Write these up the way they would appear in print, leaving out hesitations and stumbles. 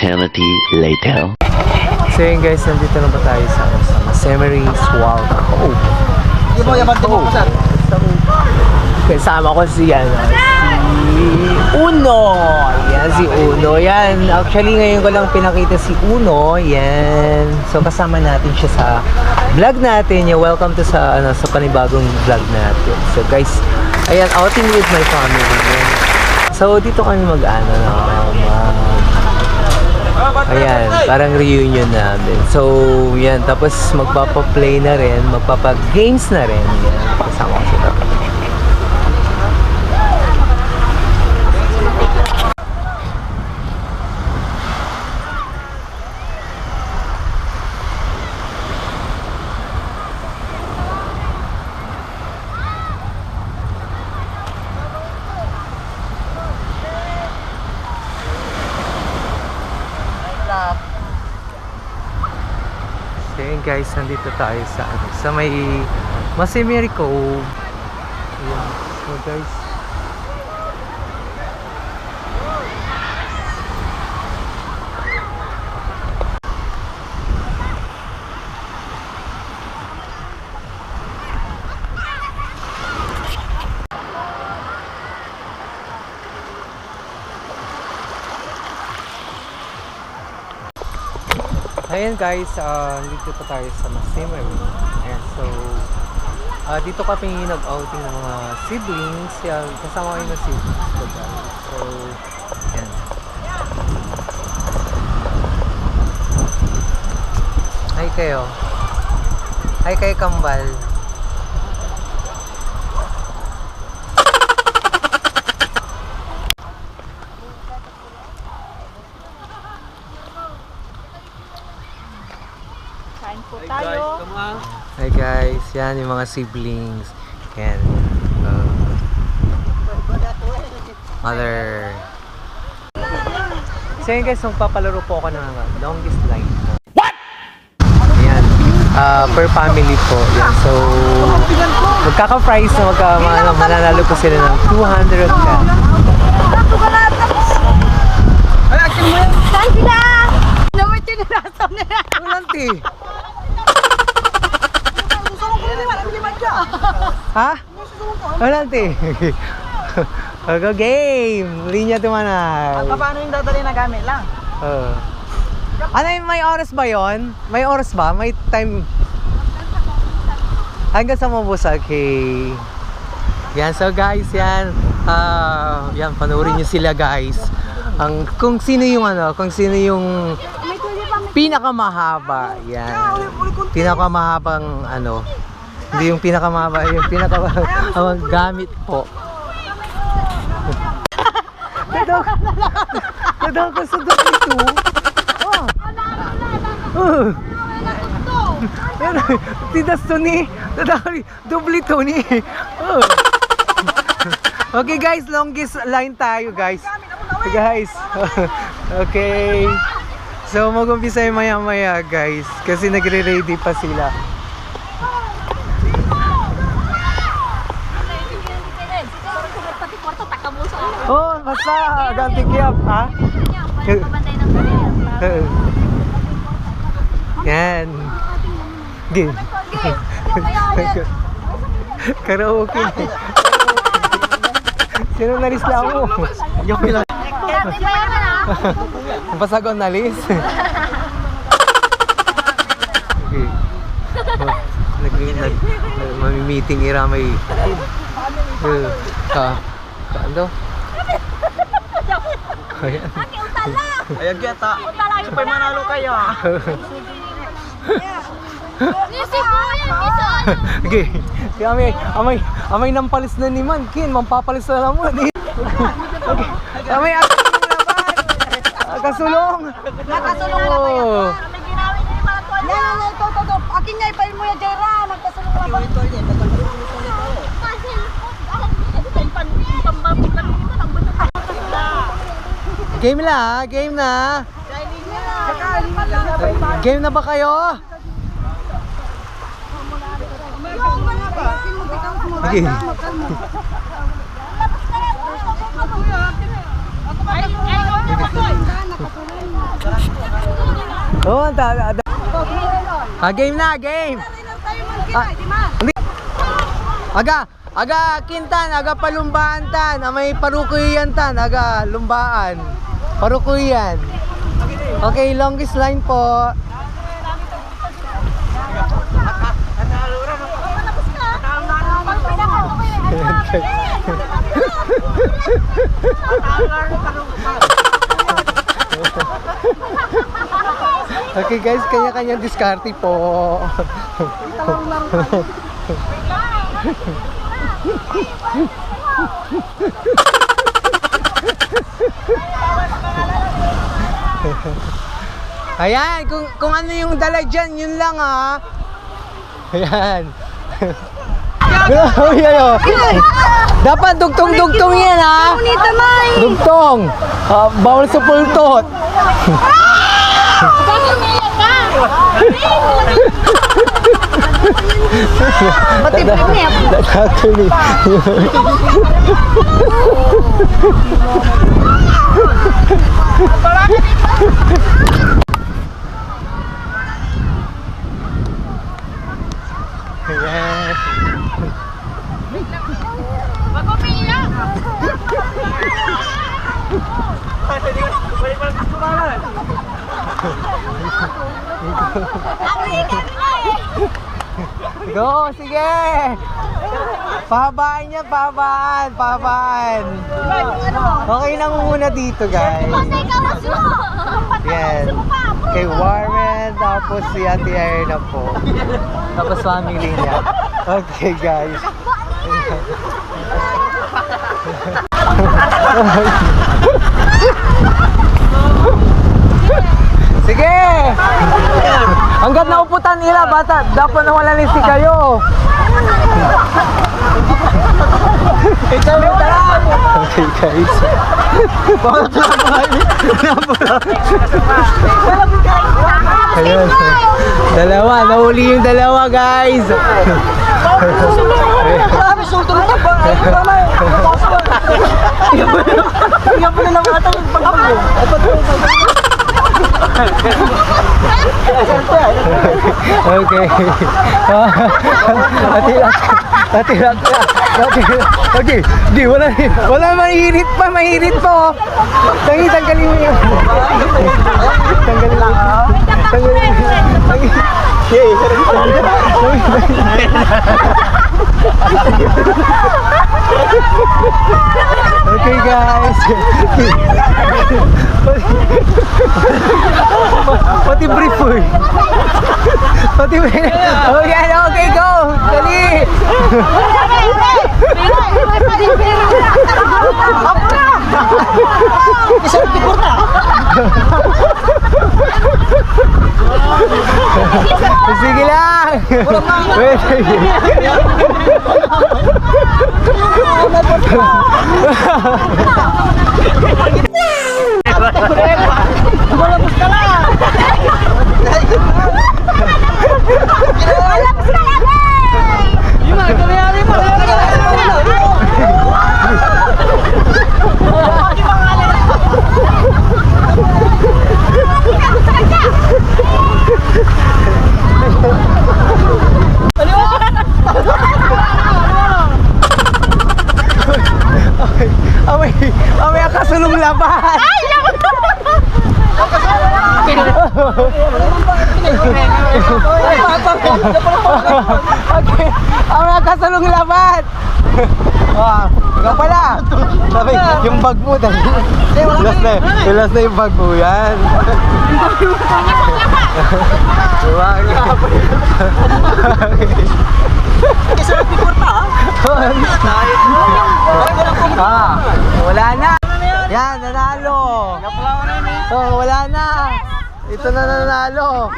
eternity later. So yun guys, nandito na ba tayo sa Masemery's Walk Cove. Kasama ko si Uno. Yan, si Uno. Yan, actually ngayon ko lang pinakita si Uno. Yan. So kasama natin siya sa vlog natin. Welcome to sa panibagong vlog natin. So guys, ayan, outing with my family. Yan. So dito kami ayan, parang reunion namin. So, yan. Tapos, magpapa-play na rin. Magpapa-games na rin. Yan. Kasama ko sila. Ayan guys, nandito tayo sa may Masemery Cove. Ayan. So guys, ayan guys, dito pa tayo sa Masemery. Ayan, so dito kami nag-outing ng mga siblings. Yan, kasama ko yung siblings ko guys. So, ayan. Hi kayo. Hi kayo kambal. Tayo. Hi guys, yan yung mga siblings. Yan. Mother. So yun guys, magpapalaro po ako ng longest line. What? Yan. Per family po. Yan. So, magkaka-prize na mananalo po sila ng 200 ka. Saan sila? Naman yun nasa nila. Ulanti. Ha? Ulanti. Go game. Linya tumanay. Paano yung dadali na gamit lang? Ano yung may oras ba yon? May oras ba? May time? Hanggang sa mabusag. Okay. Yan. So guys, yan. Yan, panoorin nyo sila guys. Kung sino yung pinakamahaba. Yan. Pinakamahabang hindi yung pinakamahaba, yung pinakamahabang gamit po. Nadang ko sa dito. Tidas to ni. Dubli to ni. Okay guys, longest line tayo guys. Okay. So mag-umpisa yung maya-maya guys. Kasi nagre-ready pa sila. Oh, basta ganti kiyap, ha? Yan. Game. Karaoke. Sino narisla mo? Yung bilang. Pasagon nalis. Mami-meeting iramay. Ano? Ayan. Ayan kita. Supay manalo kayo. Okay. Amay nampalis na ni Man. Kin, mampapalis na lang mo. Okay. Amay kasulong. Nakasulong na ba yan? May ginawin niya yung mga tuwan niya. Yan, ito. Akin niya, ipahin mo yan, Jera. Nagkasulong na ba? Game na, game na. Game na ba kayo? Okay. Oh, game na, game. Hindi. Aga kintan, aga palumbaan tan, may parukuyan tan, aga lumbaan. Parukuyan. Okay, longest line po. Okay guys, kanya-kanyang diskarte po. Ayan, kung ano yung dala dyan, yun lang ha. Ayan. Dapat dugtong-dugtong yan ha. Dugtong. Bawal sa pultot. Yes. Go, sige. Pahabaan niya, pahabaan. Okay lang muna dito, guys. Yan. Kay Warren, tapos si Ate Air na po. Tapos family niya. Okay, guys. Sige! Hanggat nauputan nila, bata, dapat na wala si kayo. Okay, guys. Ayun. Dalawa, nahuli yung dalawa, guys. Okay. Natilak ka. Okay. Di, wala mahirit pa. Oh. Tanggalin mo yan. Tanggalin mo. Okay, guys. Pati brief po eh. Okay, go. Dali. Sige lang. Malabos ka lang! May kasulong laban. Okay, may kasulong laban. Ikaw pala. Sabi, yung bag mo dali. Last na yung bag mo yan. Wala na. Yan, nanalo. Oh, wala na. Ito na nanalo.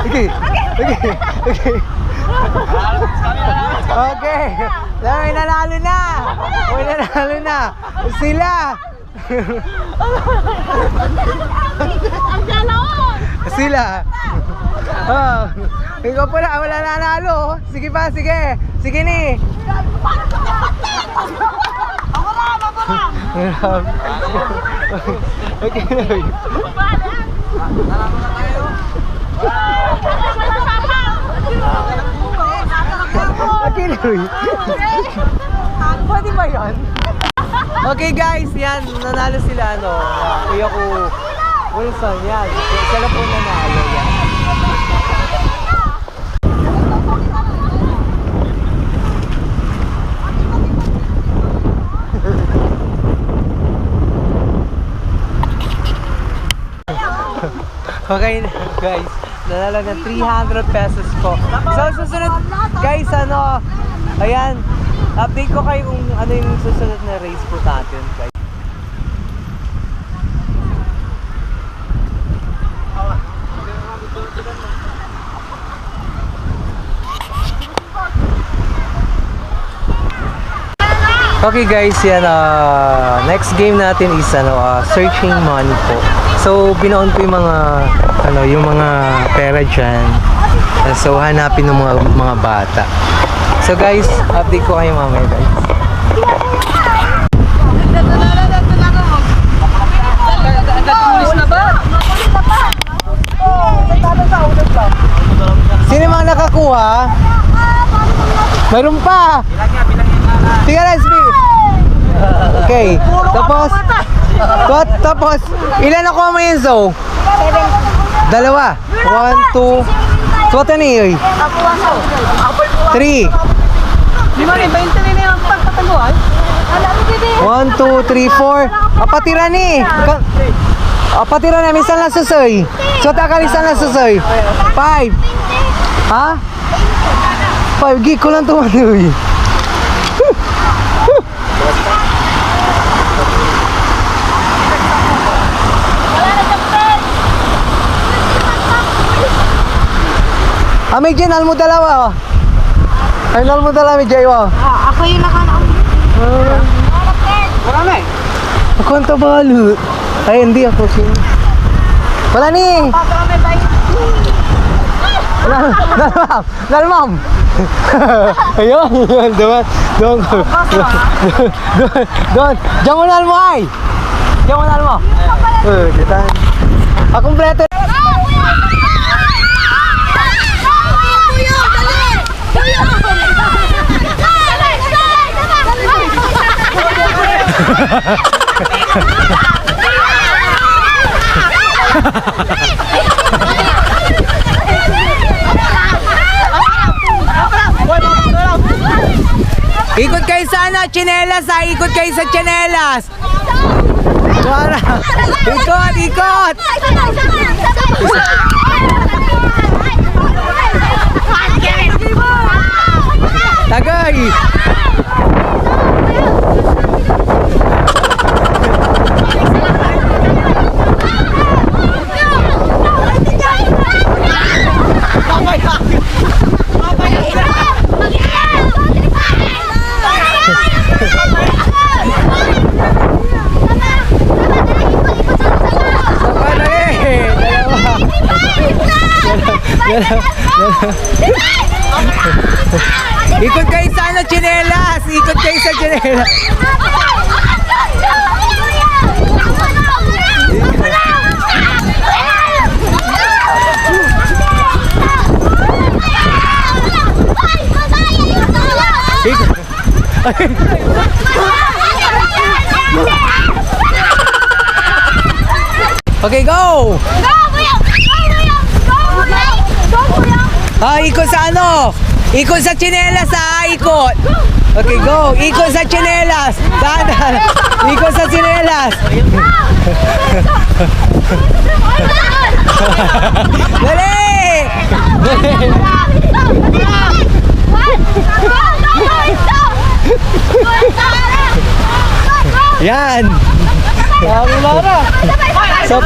Okay. May nanalo na! May nanalo na! Sila! Ang ganoon! Sila! Oh, ikaw pala, wala nanalo. Sige pa, sige. Sige ni. Ako na! Okay. Okay, pwede ba yan? Okay guys, yan, nanalo sila kuya ko Wilson, yan. Sila po nanalo, yan. Okay guys, nanalo na 300 pesos po. So susunod guys, ayan, update ko kayo kung ano yung susunod na race po natin guys. Okay guys, yan, next game natin is searching money po. So pinaon ko yung mga pera dyan. So hanapin ng mga bata. So guys, update ko kayo mamaya guys. Sino mga nakakuha? Mayroon pa! Tiga Lesbi! Okay, tapos, ilan nakuha mo yun, Zo? 2. 1, 2, what na niyo? 3. 1, 2, 3, 4. Apatira ni. Apatira na, minsan lang susoy. So, takalisan lang susoy. 5. Ha? 5 gig ko lang tumanoy. May ginal mo dalawa, oh. Ginal mo dalawa, may Jay, oh. Ako yung nakanaon. Marami. Ako ang tabalo. Ay, hindi ako siya. Wala ni. Dalmam. Ayun, doon. Diyan mo nal mo, ay. Diyan mo nal mo. Diyan. Kompleto. Ikot kayo sana, tsinelas ha! Ikot kayo sa tsinelas! Ikot, ikot! Tagay! Ikot kayo sa tsinelas! Ikot kayo sa tsinelas! Okay, go! Ikot sa Ikot sa tsinelas ha! Ikot! Okay, go! Ikot sa tsinelas! Dahan! Ikot sa tsinelas! Dali! Yan! So,